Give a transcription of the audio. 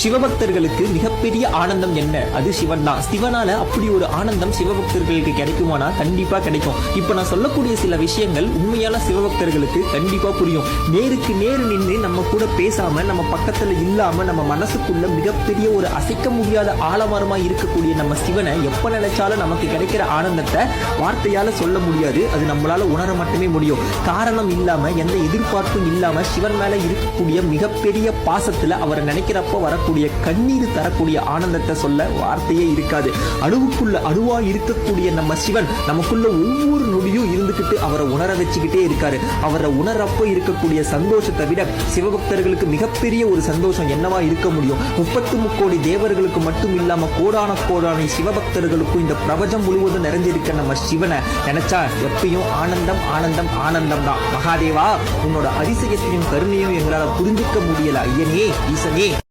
சிவபக்தர்களுக்கு மிகப்பெரிய ஆனந்தம் என்ன? அது சிவன் தான். சிவனால அப்படி ஒரு ஆனந்தம் சிவபக்தர்களுக்கு கிடைக்குமானா கண்டிப்பா கிடைக்கும். இப்ப நான் சொல்லக்கூடிய சில விஷயங்கள் உண்மையான சிவபக்தர்களுக்கு கண்டிப்பா புரியும். நேருக்கு நேரு நின்று நம்ம கூட பேசாம, நம்ம பக்கத்துல இல்லாம, நம்ம மனசுக்குள்ள மிகப்பெரிய ஒரு அசைக்க முடியாத ஆலமரமா இருக்கக்கூடிய நம்ம சிவனை எப்ப நினைச்சாலும் நமக்கு கிடைக்கிற ஆனந்தத்தை வார்த்தையால சொல்ல முடியாது. அது நம்மளால உணர மட்டுமே முடியும். காரணம் இல்லாம, எந்த எதிர்பார்ப்பும் இல்லாம சிவன் மேல இருக்கக்கூடிய மிகப்பெரிய பாசத்துல அவரை நினைக்கிறப்ப வரக்கூடிய கண்ணீர் தரக்கூடிய ஆனந்தத்தை சொல்ல வார்த்தையே இருக்காது. அணுவுக்குள்ள அணுவா இருக்கக்கூடிய நம்ம சிவன் நமக்குள்ள ஒவ்வொரு நொடியும் இருந்துகிட்டு அவரை உணர வச்சுக்கிட்டே இருக்காரு. அவரை உணரப்ப இருக்கக்கூடிய சந்தோஷத்தை விட சிவபக்தர்களுக்கு மிகப்பெரிய ஒரு சந்தோஷம் என்னவா இருக்க முடியும்? 33 கோடி தேவர்களுக்கு மட்டும் இல்லாம கோடான கோடான சிவபக்தர்களுக்கும் இந்த பிரபஞ்சம் முழுவதும் நிறைஞ்சிருக்க நம்ம சிவனை நினைச்சா எப்பயும் ஆனந்தம் ஆனந்தம் ஆனந்தம் தான். மகாதேவா, உன்னோட அதிசயத்தையும் கருணையும் எங்களால் புரிஞ்சுக்க முடியல. ஐயனே, ஈசனே.